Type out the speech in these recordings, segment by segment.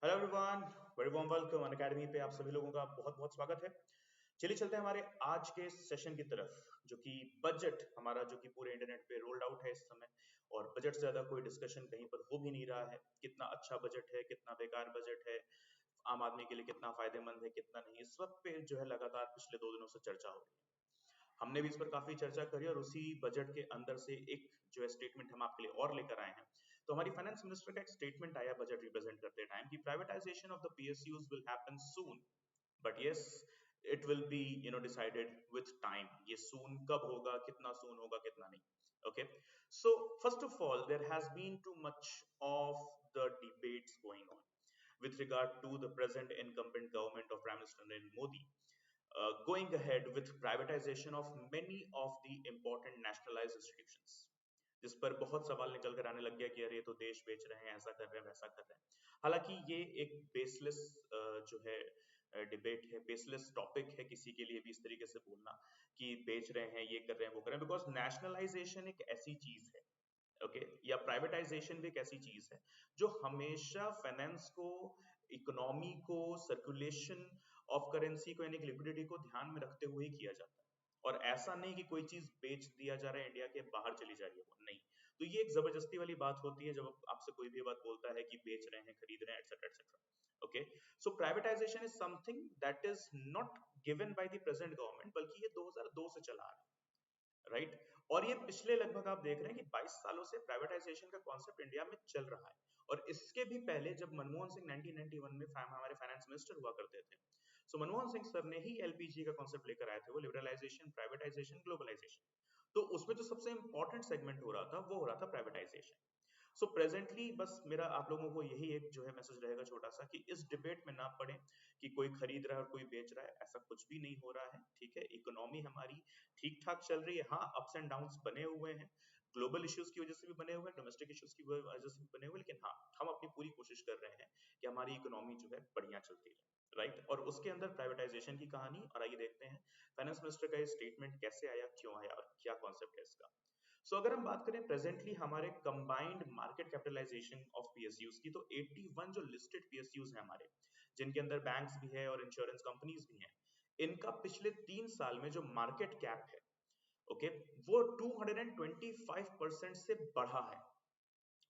Hello everyone, very warm welcome Unacademy पे आप सभी लोगों का बहुत बहुत स्वागत है। चलिए चलते हैं हमारे आज के सेशन की तरफ, जो कि बजट हमारा जो कि पूरे इंटरनेट पे रोल्ड आउट है इस समय। और बजट से ज्यादा कोई डिस्कशन कहीं पर हो भी नहीं रहा है। कितना अच्छा बजट है, कितना बेकार बजट है, आम आदमी के लिए कितना फायदेमंद है, कितना नहीं, इस वक्त पे जो है लगातार पिछले 2 दिनों से चर्चा हो रही है। हमने भी इस पर काफी चर्चा करी और उसी बजट के अंदर से एक जो है स्टेटमेंट हम आपके लिए और लेकर आए हैं। तो हमारी फाइनेंस मिनिस्टर का एक स्टेटमेंट आया बजट रिप्रेजेंट करते टाइम कि privatisation of the PSUs will happen soon, but yes it will be decided with time. ये सून कब होगा, कितना सून होगा, कितना नहीं। Okay, so first of all there has been too much of the debates going on with regard to the present incumbent government of Prime Minister Narendra Modi going ahead with privatization of many of the important nationalized institutions, जिस पर बहुत सवाल निकल कर आने लग गया कि अरे ये तो देश बेच रहे हैं, ऐसा कर रहे हैं, वैसा कर रहे हैं। हालांकि ये एक बेसलेस जो है डिबेट है, बेसलेस टॉपिक है किसी के लिए भी इस तरीके से बोलना कि बेच रहे हैं, ये कर रहे हैं, वो कर रहे हैं, बिकॉज नेशनलाइजेशन एक ऐसी चीज है, ओके, या प्राइवेटाइजेशन भी एक ऐसी चीज है जो हमेशा फाइनेंस को, इकोनॉमी को, सर्कुलेशन ऑफ करेंसी को यानी कि लिक्विडिटी को ध्यान में रखते हुए ही किया जाता है। और ऐसा नहीं कि कोई चीज बेच दिया जा रहा है, इंडिया के बाहर चली जा रही है, वो नहीं। तो ये एक जबरदस्ती वाली बात होती है जब आपसे कोई भी बात बोलता है कि बेच रहे हैं, खरीद रहे हैं, etcetera etcetera. Okay, so privatisation is something that is not given by the present government, बल्कि ये 2002 से चला आ रहा है, राइट। और ये पिछले लगभग आप देख रहे हैं कि 22 सालों से प्राइवेटाइजेशन का कॉन्सेप्ट इंडिया में चल रहा है। और इसके भी पहले जब मनमोहन सिंह 1991 में हमारे फाइनेंस मिनिस्टर हुआ करते थे, सो मनमोहन सिंह सर ने ही एलपीजी का कॉन्सेप्ट लेकर आए थे, वो लिबरलाइजेशन, प्राइवेटाइजेशन, ग्लोबलाइजेशन। तो उसमें जो सबसे इंपॉर्टेंट सेगमेंट हो रहा था वो हो रहा था प्राइवेटाइजेशन। सो प्रेजेंटली बस मेरा आप लोगों को यही एक जो है मैसेज रहेगा छोटा सा कि इस डिबेट में ना पड़े कि कोई खरीद रहा है और कोई बेच रहा है, ऐसा कुछ भी नहीं हो रहा है, ठीक है। इकोनॉमी हमारी ठीक ठाक चल रही है, हाँ अप्स एंड डाउन्स बने हुए हैं, ग्लोबल इश्यूज की वजह से भी बने हुए हैं, डोमेस्टिक इश्यूज की वजह से भी बने हुए हैं, लेकिन हाँ हम अपनी पूरी कोशिश कर रहे हैं कि हमारी इकोनॉमी जो है बढ़िया चलती रहे, राइट। और उसके अंदर प्राइवेटाइजेशन की कहानी, और आइए देखते हैं फाइनेंस मिनिस्टर का ये स्टेटमेंट कैसे आया, क्यों आया और क्या कॉन्सेप्ट है इसका। सो अगर हम बात करें प्रेजेंटली हमारे combined market capitalisation of PSUs की, तो 81 जो लिस्टेड पीएसयूज हैं हमारे, जिनके अंदर बैंक्स भी है और इंश्योरेंस कंपनीज भी हैं, इनका पिछले 3 साल में जो मार्केट कैप है, ओके, वो 225% से बढ़ा है।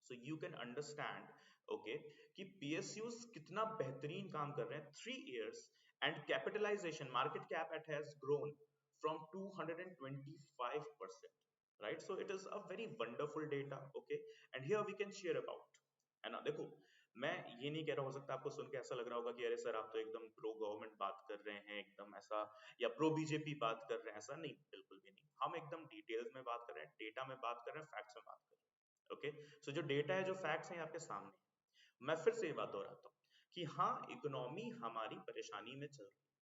So you can understand, okay, कि पीएसयूज कितना बेहतरीन काम कर रहे हैं 3 years, and capitalisation market cap at has grown from 225%, right? So it is a very wonderful data, okay, and here we can share about, है ना। देखो मैं ये नहीं कह रहा, हो सकता है आपको सुन के ऐसा लग रहा होगा कि अरे सर आप तो एकदम प्रो गवर्नमेंट बात कर रहे हैं, एकदम ऐसा, या प्रो बीजेपी बात कर रहे हैं, ऐसा नहीं, बिल्कुल भी नहीं। हम एकदम डिटेल्स में बात कर रहे हैं, डेटा में बात कर रहे हैं, फैक्ट्स में बात कर रहे हैं, ओके। सो जो डेटा है, जो फैक्ट्स हैं आपके सामने, मैं फिर से ये बात दोहराता हूँ कि हाँ इकोनॉमी हमारी परेशानी में चल रही है,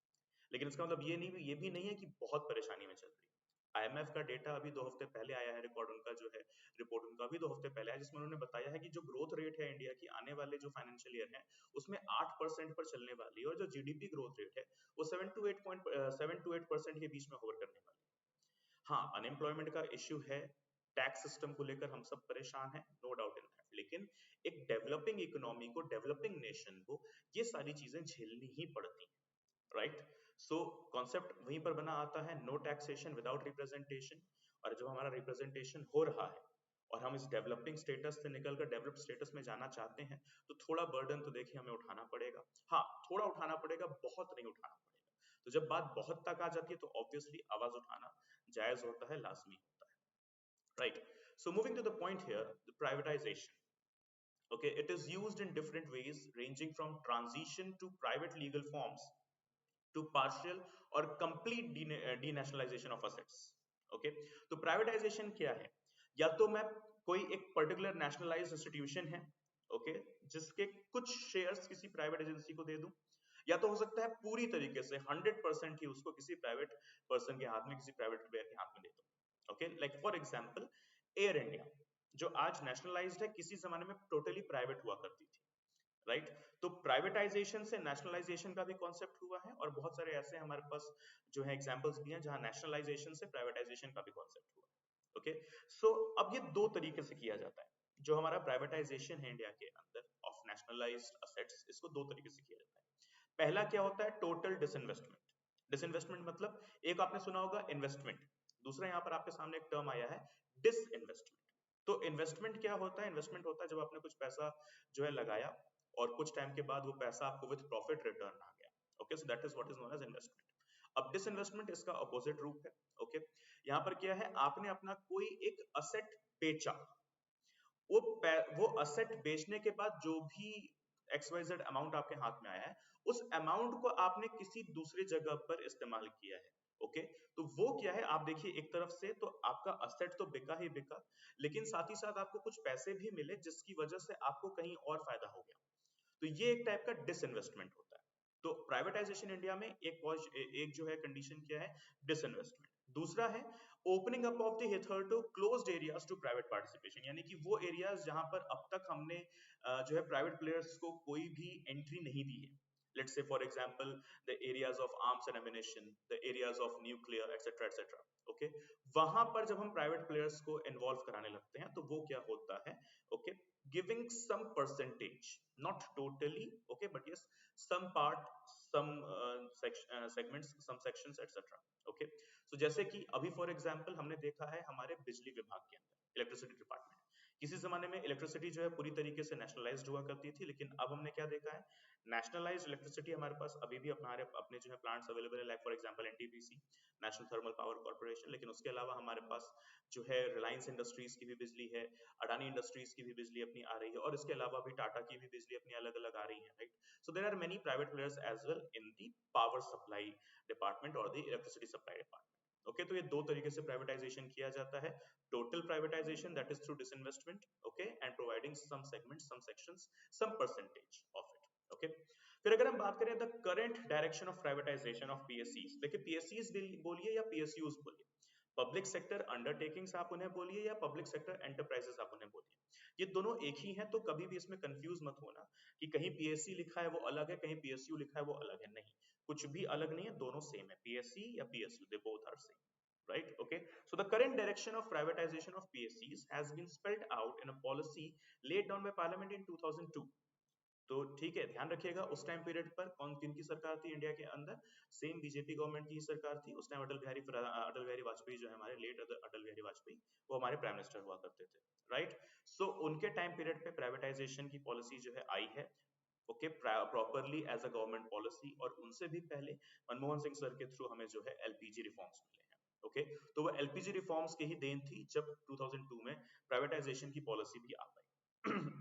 लेकिन इसका मतलब ये भी नहीं है कि बहुत परेशानी में चल रही है। आईएमएफ का डेटा अभी 2 हफ्ते पहले आया है, रिकॉर्ड उनका जो है, रिपोर्ट उनका भी 2 हफ्ते पहले आया, जिसमें उन्होंने बताया है कि जो ग्रोथ रेट है इंडिया की आने वाले जो फाइनेंशियल ईयर है उसमें 8% पर चलने वाली है, और जो जीडीपी ग्रोथ रेट है वो 7 to 8% के बीच में होवर करने वाली है। हाँ अनएम्प्लॉयमेंट का इश्यू है, टैक्स सिस्टम को लेकर हम सब परेशान हैं, नो डाउट इन दैट, लेकिन एक डेवलपिंग इकोनॉमी को, डेवलपिंग नेशन को ये सारी चीजें झेलनी ही पड़ती हैं, राइट। सो कॉन्सेप्ट वहीं पर बना आता है, नो टैक्सेशन विदाउट रिप्रेजेंटेशन। और जब हमारा रिप्रेजेंटेशन हो रहा है और हम इस डेवलपिंग स्टेटस से निकलकर डेवलप्ड स्टेटस में जाना चाहते हैं, तो थोड़ा बर्डन तो देखिए हमें उठाना पड़ेगा। हाँ थोड़ा उठाना पड़ेगा, बहुत नहीं उठाना पड़ेगा। तो जब बात बहुत तक आ जाती है तो ऑब्वियसली आवाज उठाना जायज होता है, लाजमी होता है, right. So moving to the point here, the privatisation, okay, it is used in different ways ranging from transition to private legal forms to partial और complete denationalization of assets, okay। तो privatization क्या है, या तो मैं कोई एक particular nationalized institution है, okay, जिसके कुछ shares किसी private agency को दे दूं, या तो हो सकता है पूरी तरीके से 100% ही उसको किसी private person के हाथ में, किसी private player के हाथ में दे दूं, okay। like for example air India जो आज नेशनलाइज्ड है, किसी जमाने में टोटली प्राइवेट हुआ करती थी, राइट। तो प्राइवेटाइजेशन से नेशनलाइजेशन का भी कॉन्सेप्ट हुआ है, और बहुत सारे ऐसे हमारे पास जो है एग्जांपल्स भी हैं जहां नेशनलाइजेशन से प्राइवेटाइजेशन का भी कॉन्सेप्ट हुआ, ओके। सो अब ये दो तरीके से किया जाता है जो हमारा प्राइवेटाइजेशन है इंडिया के अंदर ऑफ नेशनलाइज्ड असेट्स, इसको दो तरीके से किया जाता है। पहला क्या होता है, टोटल डिसइन्वेस्टमेंट। डिसइन्वेस्टमेंट मतलब एक आपने सुना होगा इन्वेस्टमेंट, दूसरा यहाँ पर आपके सामने एक टर्म आया है डिसइन्वेस्टमेंट। तो इन्वेस्टमेंट क्या होता है, इन्वेस्टमेंट होता है जब आपने कुछ पैसा जो है लगाया और कुछ टाइम के बाद वो पैसा आपको विद प्रॉफिट रिटर्न आ गया। Okay, so that is what is known as investment. अब डिसइन्वेस्टमेंट इसका अपोजिट रूप है। ओके, यहाँ पर क्या है, आपने अपना कोई एक असेट बेचा, वो असेट बेचने के बाद जो भी XYZ अमाउंट आपके हाथ में आया है, उस अमाउंट को आपने किसी दूसरी जगह पर इस्तेमाल किया है। ओके, तो वो क्या है, आप देखिए एक तरफ से तो आपका असेट तो बिका ही बिका, लेकिन साथ ही साथ आपको कुछ पैसे भी मिले जिसकी वजह से आपको कहीं और फायदा हो गया। तो ये एक टाइप का डिसइन्वेस्टमेंट होता है। तो प्राइवेटाइजेशन इंडिया में एक जो है कंडीशन क्या है, डिसइन्वेस्टमेंट। दूसरा है opening up of the hitherto closed areas to private participation, यानी कि वो एरियाज जहां पर अब तक हमने जो है प्राइवेट प्लेयर्स को कोई भी एंट्री नहीं दी है। Let's say for example the areas of arms and ammunition, the areas of nuclear etc etc। Okay, वहां पर जब हम प्राइवेट प्लेयर्स को इन्वॉल्व कराने लगते हैं तो वो क्या होता है, okay, giving some percentage, not totally, okay, but yes some part, some segments, some sections etc। Okay, so जैसे कि अभी फॉर एग्जांपल हमने देखा है हमारे बिजली विभाग के अंदर इलेक्ट्रिसिटी डिपार्टमेंट, किसी जमाने में इलेक्ट्रिसिटी जो है पूरी तरीके से नेशनलाइज्ड हुआ करती थी, लेकिन अब हमने क्या देखा है, नेशनलाइज्ड इलेक्ट्रिसिटी हमारे पास अभी भी हमारे अपने जो है प्लांट्स अवेलेबल है, like for example NTPC, national thermal power corporation, लेकिन उसके अलावा हमारे पास जो है रिलायंस इंडस्ट्रीज की भी बिजली है, अडानी इंडस्ट्रीज की भी बिजली अपनी आ रही है, और इसके अलावा भी टाटा की भी बिजली अपनी अलग अलग आ रही है, right. So there are many private players as well in the power supply department और the electricity supply department. Okay, तो ये दो तरीके से प्राइवेटाइजेशन किया जाता है, total privatisation that is through disinvestment, okay, and providing some segments, some sections, some percentage of it. Okay, फिर अगर हम बात करें the current direction of privatisation of पीएससीज, देखिए पीएससीज बोलिए या पीएसयूज बोलिए, पब्लिक सेक्टर अंडरटेकिंग्स आप उन्हें बोलिए या पब्लिक सेक्टर एंटरप्राइजेस आप उन्हें बोलिए, ये दोनों एक ही हैं, तो कभी भी इसमें कंफ्यूज मत होना कि कहीं पीएससी लिखा है वो अलग है, कहीं पीएसयू लिखा है वो अलग है, नहीं, कुछ भी अलग नहीं है, दोनों सेम है, पीएससी या PSU, they both are same, right? Okay, so the current direction of privatization of PSCs has been spelled out in a policy laid down by Parliament in 2002। तो ठीक है, ध्यान रखिएगा उस टाइम पीरियड पर कौन किन की सरकार थी इंडिया के अंदर, सेम बीजेपी गवर्नमेंट की सरकार थी उस टाइम। अटल बिहारी वाजपेयी जो है हमारे लेट अटल बिहारी वाजपेयी, वो हमारे प्राइम मिनिस्टर हुआ करते थे, राइट। सो उनके टाइम पीरियड पे प्राइवेटाइजेशन की पॉलिसी जो है आई है, okay, properly as a government policy, और उनसे भी पहले मनमोहन सिंह सर के थ्रू हमें जो है एलपीजी रिफॉर्म्स मिले हैं। ओके, तो वो एलपीजी रिफॉर्म्स की ही देन थी जब 2002 में प्राइवेटाइजेशन की पॉलिसी भी आ गई।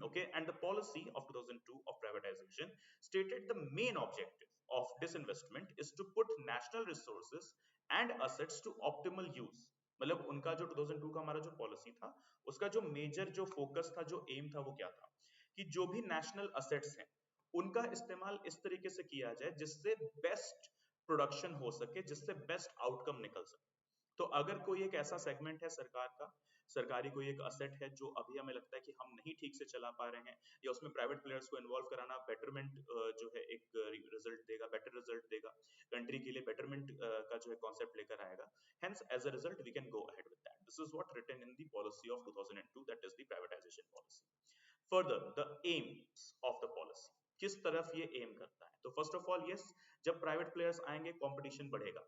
Okay, and the policy of 2002 of privatization stated the main objective of disinvestment is to put national resources and assets to optimal use। मतलब उनका जो 2002 का हमारा जो पॉलिसी था, उसका जो मेजर जो फोकस था, जो एम था, वो क्या था कि जो भी नेशनल असेट्स हैं उनका इस्तेमाल इस तरीके से किया जाए जिससे बेस्ट प्रोडक्शन हो सके, जिससे बेस्ट आउटकम निकल सके। तो अगर कोई एक ऐसा सेगमेंट है सरकार का, सरकारी कोई एक असेट है जो अभी हमें लगता है कि हम नहीं ठीक से चला पा रहे हैं, या उसमें प्राइवेट प्लेयर्स को इन्वॉल्व कराना बेटरमेंट जो है एक रिजल्ट देगा, बेटर रिजल्ट देगा, कंट्री के लिए बेटरमेंट का जो है कॉन्सेप्ट लेकर आएगा, hence as a result we can go ahead with that. This is what written in the policy of 2002, that is the privatisation policy. Further the aims of the policy, किस तरफ ये aim करता है, तो first of all yes, जब private players आएंगे competition बढ़ेगा,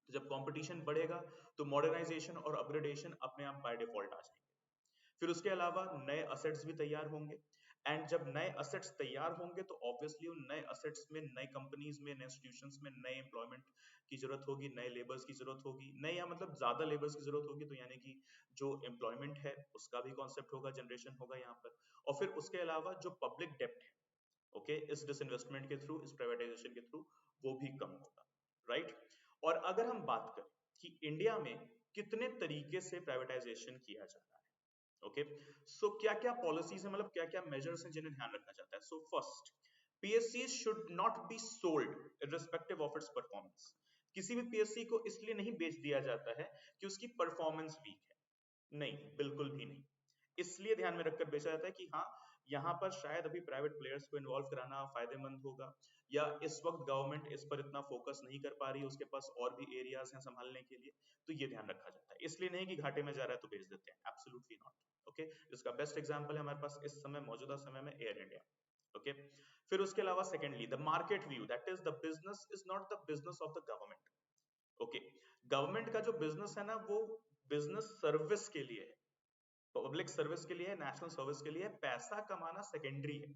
तो जब कंपटीशन बढ़ेगा तो मॉडर्नाइजेशन और अपग्रेडेशन अपने आप बाय डिफॉल्ट आ जाएंगे। फिर उसके अलावा नए असेट्स भी तैयार होंगे, एंड जब नए असेट्स तैयार होंगे तो ऑब्वियसली उन नए असेट्स में नए कंपनीज में, नए इंस्टीट्यूशंस में नए एम्प्लॉयमेंट की जरूरत होगी, नए लेबर्स की जरूरत होगी, नए या मतलब ज्यादा लेबर्स की जरूरत होगी, तो यानी कि जो एम्प्लॉयमेंट है उसका भी कॉन्सेप्ट होगा, जनरेशन होगा यहाँ पर। और फिर उसके अलावा जो पब्लिक डेप्ट है, ओके, इस डिसइन्वेस्टमेंट के थ्रू, इस प्राइवेटाइजेशन के थ्रू, वो भी कम होगा, राइट। और अगर हम बात करें कि इंडिया में कितने तरीके से प्राइवेटाइजेशन किया जा रहा है, ओके, सो क्या क्या पॉलिसीज है, मतलब क्या क्या मेजर्स हैं जिन्हें ध्यान रखना चाहता है। So first, PSC should not be sold irrespective of its performance. किसी भी पीएससी को इसलिए नहीं बेच दिया जाता है कि उसकी परफॉर्मेंस वीक है, नहीं, बिल्कुल भी नहीं। इसलिए ध्यान में रखकर बेचा जाता है कि हाँ, यहाँ पर शायद अभी प्राइवेट प्लेयर्स को इन्वॉल्व कराना फायदेमंद होगा, या इस वक्त गवर्नमेंट इस पर इतना फोकस नहीं कर पा रही है, उसके पास और भी एरियाज हैं संभालने के लिए, तो ये ध्यान रखा जाता है। इसलिए नहीं कि घाटे में जा रहा है तो बेच देते हैं, एब्सोल्युटली नॉट। ओके, इसका बेस्ट एग्जांपल है हमारे पास इस समय, मौजूदा समय में, एयर इंडिया। ओके फिर उसके अलावा secondly the market view, that is the business is not the business of the government. Okay government का जो बिजनेस है ना वो बिजनेस सर्विस के लिए है, पब्लिक सर्विस के लिए है, नेशनल सर्विस के लिए है, पैसा कमाना सेकेंडरी है।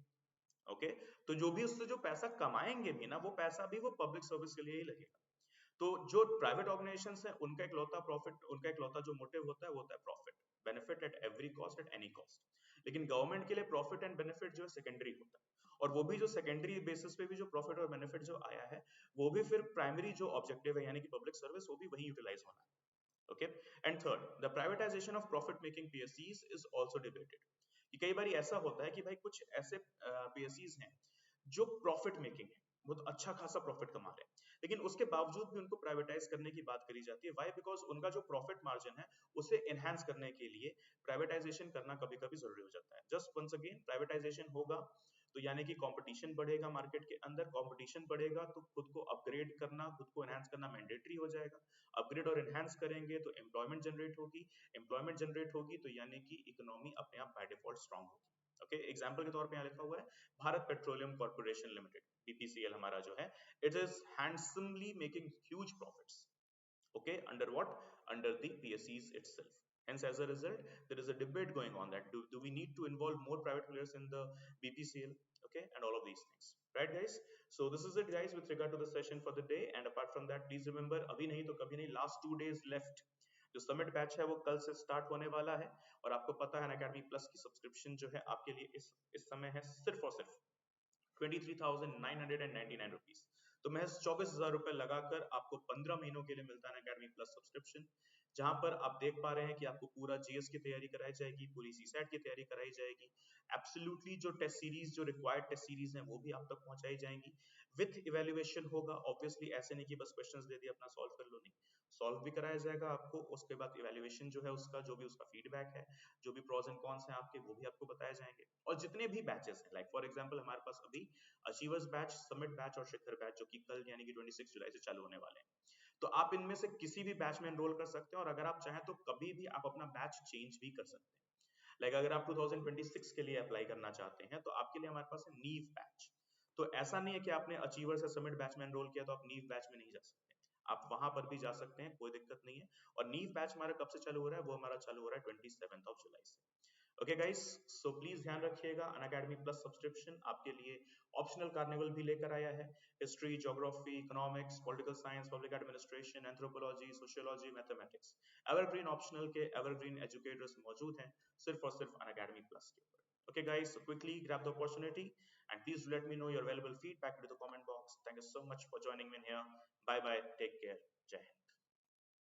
ओके तो जो भी उससे जो पैसा कमाएंगे भी ना वो पैसा भी वो पब्लिक सर्विस के लिए ही लगेगा। तो जो प्राइवेट ऑर्गेनाइजेशंस है उनका इकलौता प्रॉफिट, उनका इकलौता जो मोटिव होता है वो होता है profit, benefit at every cost at any cost. लेकिन गवर्नमेंट के लिए प्रॉफिट एंड बेनिफिट जो है सेकेंडरी होता है, और वो भी जो सेकेंडरी बेसिस पे भी जो प्रॉफिट और बेनिफिट जो आया है वो भी फिर प्राइमरी जो ऑब्जेक्टिव है यानी कि पब्लिक सर्विस वो भी वही यूटिलाइज होना है। Okay, and third, the privatization of profit-making PSCs is also debated. कि कई बार ऐसा होता है कि भाई कुछ ऐसे PSCs हैं जो प्रॉफिट मेकिंग है, बहुत अच्छा खासा प्रॉफिट कमा रहे हैं, लेकिन उसके बावजूद भी उनको प्राइवेटाइज करने की बात करी जाती है। वाई? बिकॉज उनका जो प्रॉफिट मार्जिन है उसे एनहांस करने के लिए प्राइवेटाइजेशन करना कभी कभी जरूरी हो जाता है। जस्ट वंस अगेन प्राइवेटाइजेशन होगा तो यानी कि कंपटीशन बढ़ेगा, मार्केट के अंदर कंपटीशन बढ़ेगा तो खुद को अपग्रेड करना, खुद को एनहांस करना मैंडेटरी हो जाएगा। अपग्रेड और एनहांस करेंगे तो एम्प्लॉयमेंट जनरेट होगी, एम्प्लॉयमेंट जनरेट होगी तो यानी कि इकोनॉमी अपने आप बाय डिफॉल्ट स्ट्रांग होगी। ओके एग्जांपल के तौर पे यहाँ लिखा हुआ है Bharat petroleum corporation limited, BPCL हमारा जो है, it is handsomely making huge profits. Okay, under what? Under the PSEs itself. Hence, as a result, there is a debate going on that do we need to involve more private players in the BPCL? Okay, and all of these things, right, guys? So this is it, guys, with regard to the session for the day. And apart from that, please remember, अभी नहीं तो कभी नहीं, last 2 days left. जो summit batch है वो कल से स्टार्ट होने वाला है, और आपको पता है अनअकैडमी प्लस की सब्सक्रिप्शन जो है आपके लिए इस समय है सिर्फ और सिर्फ 23,999 रुपीज। तो महज 24,000 रुपए लगाकर आपको 15 महीनों के लिए मिलता है अकेडमी प्लस सब्सक्रिप्शन, जहां पर आप देख पा रहे हैं कि आपको पूरा जीएस की तैयारी कराई जाएगी, पूरी सीसैट की तैयारी कराई जाएगी, एब्सोल्युटली जो टेस्ट सीरीज, जो रिक्वायर्ड टेस्ट सीरीज हैं वो भी आप तक पहुंचाई जाएंगी, विथ इवेल्युएशन होगा। ऑब्वियसली ऐसे नहीं कि बस क्वेश्चंस दे दिए अपना सॉल्व कर लो, नहीं, सॉल्व भी कराया जाएगा आपको, उसके बाद इवेल्युएशन जो है उसका, जो भी उसका फीडबैक है, जो भी प्रोज एंड कॉन्स हैं आपके, वो भी आपको बताए जाएंगे। और जितने भी बैचेस हैं, लाइक फॉर एग्जांपल हमारे पास अभी अचीवर्स बैच, समिट बैच और शिखर बैच जो कि कल यानी कि 26 जुलाई से चालू होने वाले हैं, तो आप इनमें से किसी भी बैच में एनरोल कर सकते हैं, और अगर आप चाहें तो कभी भी आप अपना बैच चेंज भी कर सकते हैं। लाइक अगर आप 2026 के लिए अप्लाई करना चाहते हैं तो आपके लिए हमारे पास है नीव बैच। तो ऐसा नहीं है कि आपने अचीवर से समिट बैच में एनरोल किया तो आप नीव बैच में नहीं जा सकते, आप वहां पर भी जा सकते हैं, कोई दिक्कत नहीं है। और नीव बैच हमारा कब से चालू हो रहा है? वो हमारा चालू हो रहा है 27 जुलाई से। ओके गाइस, सो प्लीज ध्यान रखिएगा, अनअकैडमी प्लस सब्सक्रिप्शन आपके लिए ऑप्शनल कार्निवल भी लेकर आया है। History, geography, economics, political science, public administration, anthropology, sociology, mathematics, evergreen optional के एवरग्रीन एजुकेटर्स मौजूद हैं सिर्फ और सिर्फ अनअकैडमी प्लस के ऊपर। Okay guys, so quickly grab the opportunity and please let me know your valuable feedback into the comment box. Thank you so much for joining me here. Bye bye, take care, Jai Hind.